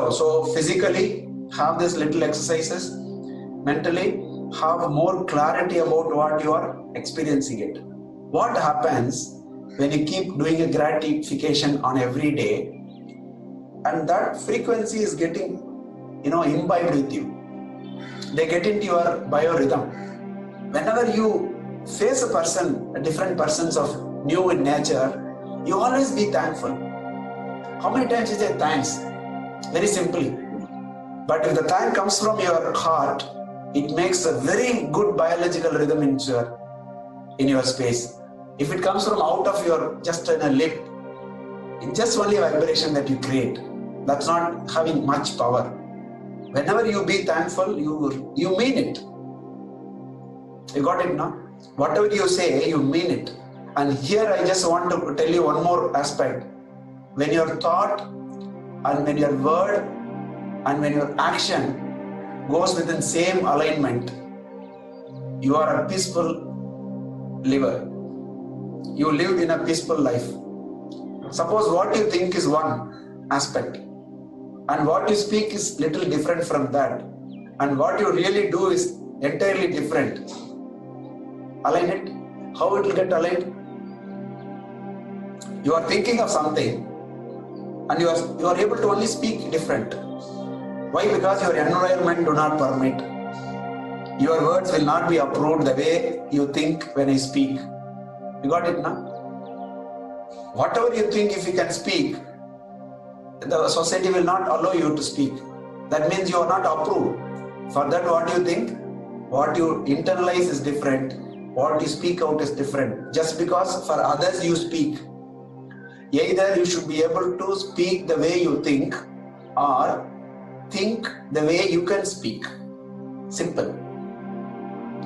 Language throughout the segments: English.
follow. So physically, have these little exercises. Mentally, have more clarity about what you are experiencing it. What happens when you keep doing a gratification on every day, and that frequency is getting, imbibed with you. They get into your biorhythm. Whenever you face different persons of new in nature, you always be thankful. How many times you say thanks? Very simply. But if the thank comes from your heart, it makes a very good biological rhythm in your space. If it comes from out of your just in a lip, it's just only a vibration that you create. That's not having much power. Whenever you be thankful, you mean it. You got it now? Whatever you say, you mean it. And here I just want to tell you one more aspect. When your thought and when your word and when your action goes within same alignment, you are a peaceful liver. You live in a peaceful life. Suppose what you think is one aspect, and what you speak is little different from that, and what you really do is entirely different. Align it. How it will get aligned? You are thinking of something, and you are able to only speak different. Why? Because your environment do not permit. Your words will not be approved the way you think when I speak. You got it now? Whatever you think, if you can speak, the society will not allow you to speak. That means you are not approved. For that, what you think, what you internalize is different. What you speak out is different. Just because for others you speak. Either you should be able to speak the way you think, or think the way you can speak. Simple.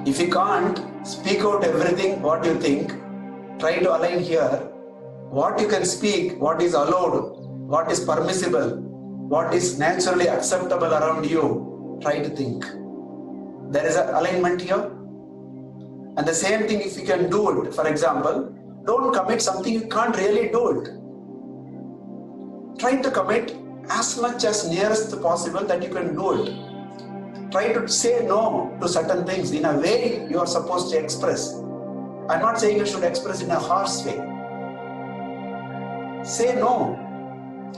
If you can't speak out everything what you think, try to align here what you can speak, what is allowed, what is permissible, what is naturally acceptable around you. Try to think. There is an alignment here. And the same thing, if you can do it, for example, don't commit something you can't really do it. Try to commit as much as nearest possible that you can do it. Try to say no to certain things in a way you are supposed to express. I'm not saying you should express in a harsh way. Say no.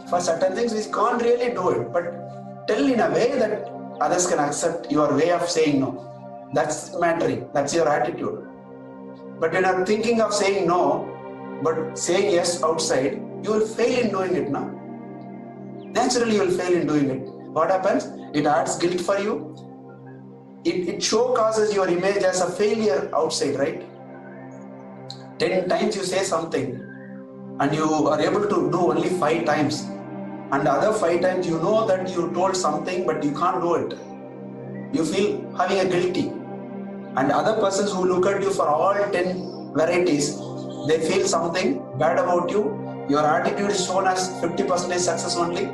For certain things we can't really do it, but tell in a way that others can accept your way of saying no. That's mattering. That's your attitude. But when you're thinking of saying no, but saying yes outside, you will fail in doing it now. Naturally, you will fail in doing it. What happens? It adds guilt for you. It causes your image as a failure outside, right? 10 times you say something and you are able to do only 5 times. And the other 5 times you know that you told something but you can't do it. You feel having a guilty. And other persons who look at you for all 10 varieties, they feel something bad about you. Your attitude is shown as 50% success only.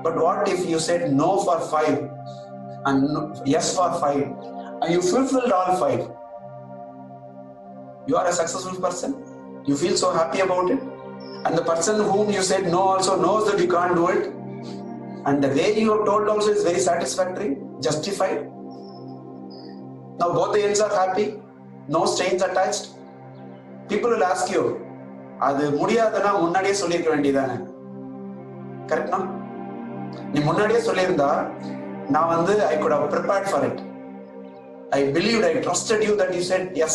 But what if you said no for 5 and yes for 5 and you fulfilled all 5? You are a successful person. You feel so happy about it. And the person whom you said no also knows that you can't do it. And the way you have told also is very satisfactory, justified. Now both the ends are happy, no strings attached. People will ask you, அது முடியாதுன்னா முன்னாடியே சொல்லிருக்க வேண்டியதானே? கரெக்ட்னா? நீ முன்னாடியே சொல்லியிருந்தா நான் I could have prepared for it. I believed, I trusted you that you said yes.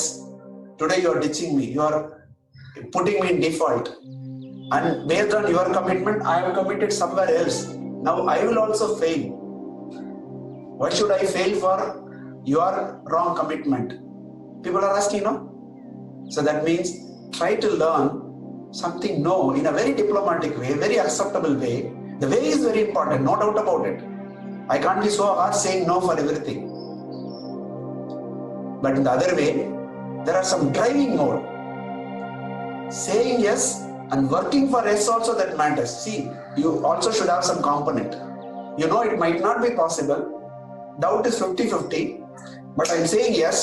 Today you are ditching me. You are putting me in default. And based on your commitment, I have committed somewhere else. Now I will also fail. Why should I fail for your wrong commitment? People are asking, no? So that means try to learn something no in a very diplomatic way, very acceptable way. The way is very important, no doubt about it. I can't be so hard saying no for everything. But in the other way, there are some driving mode. Saying yes and working for yes also, that matters. See, you also should have some component. You know it might not be possible. Doubt is 50-50. But I'm saying yes,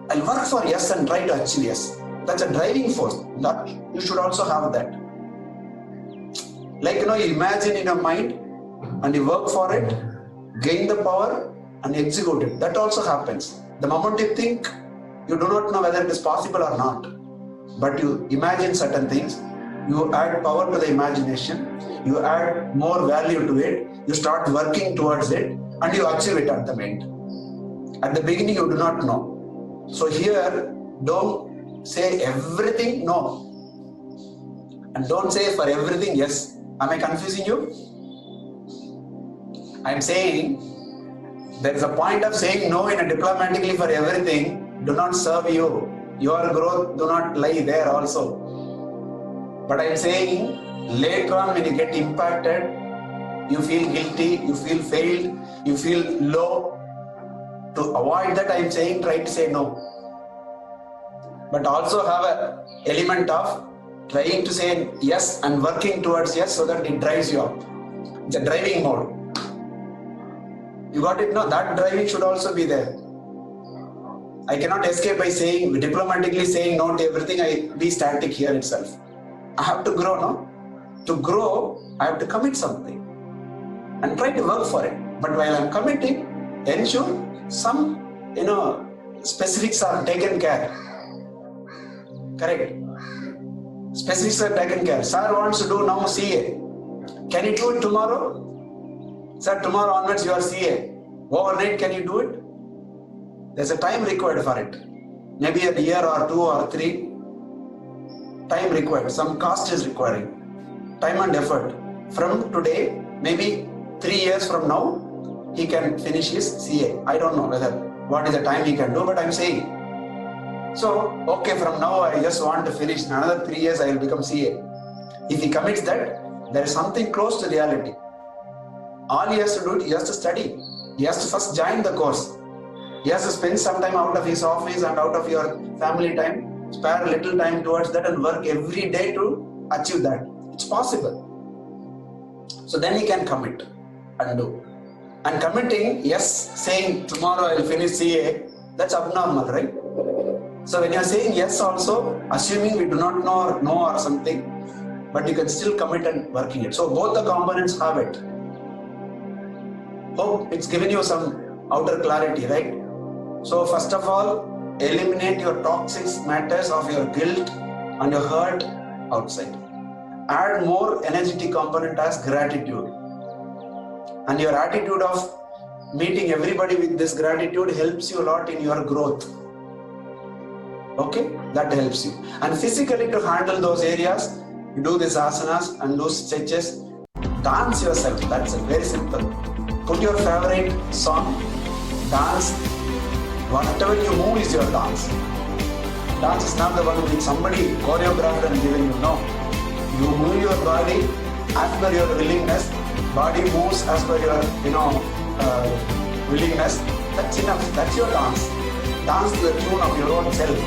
I'll work for yes and try to achieve yes. That's a driving force. That you should also have that. Like, you imagine in your mind, and you work for it, gain the power and execute it. That also happens. The moment you think, you do not know whether it is possible or not, but you imagine certain things, you add power to the imagination, you add more value to it, you start working towards it, and you achieve it at the end. At the beginning, you do not know. So here, don't say everything no. And don't say for everything yes. Am I confusing you? I'm saying there is a point of saying no in a diplomatically for everything do not serve you. Your growth do not lie there also. But I'm saying later on when you get impacted, you feel guilty, you feel failed, you feel low. To avoid that, I'm saying try to say no. But also have an element of trying to say yes and working towards yes so that it drives you up. It's a driving mode. You got it? No, that driving should also be there. I cannot escape by saying, diplomatically saying no to everything, I be static here itself. I have to grow, no? To grow, I have to commit something and try to work for it. But while I'm committing, ensure some, specifics are taken care. Correct? Specifics are taken care. Sir wants to do now CA. Can you do it tomorrow? Sir, tomorrow onwards you are CA. Overnight, can you do it? There's a time required for it. Maybe a year or 2 or 3. Time required. Some cost is requiring. Time and effort. From today, maybe 3 years from now, he can finish his CA. I don't know what is the time he can do, but I'm saying. So, okay, from now I just want to finish. In another 3 years, I will become CA. If he commits that, there is something close to reality. All he has to do, he has to study. He has to first join the course. He has to spend some time out of his office and out of your family time, spare a little time towards that and work every day to achieve that. It's possible. So then he can commit and do. And committing, yes, saying tomorrow I will finish CA, that's abnormal, right? So when you are saying yes also, assuming we do not know or something, but you can still commit and working it. So both the components have it. Hope it's given you some outer clarity, right? So first of all, eliminate your toxic matters of your guilt and your hurt outside. Add more energetic component as gratitude. And your attitude of meeting everybody with this gratitude helps you a lot in your growth. Okay, that helps you. And physically to handle those areas, you do these asanas and do stretches. Dance yourself, that's very simple. Put your favorite song, dance. Whatever you move is your dance. Dance is not the one which somebody choreographed and given you. No. You move your body as per your willingness. Body moves as per your, willingness. That's enough. That's your dance. Dance to the tune of your own self.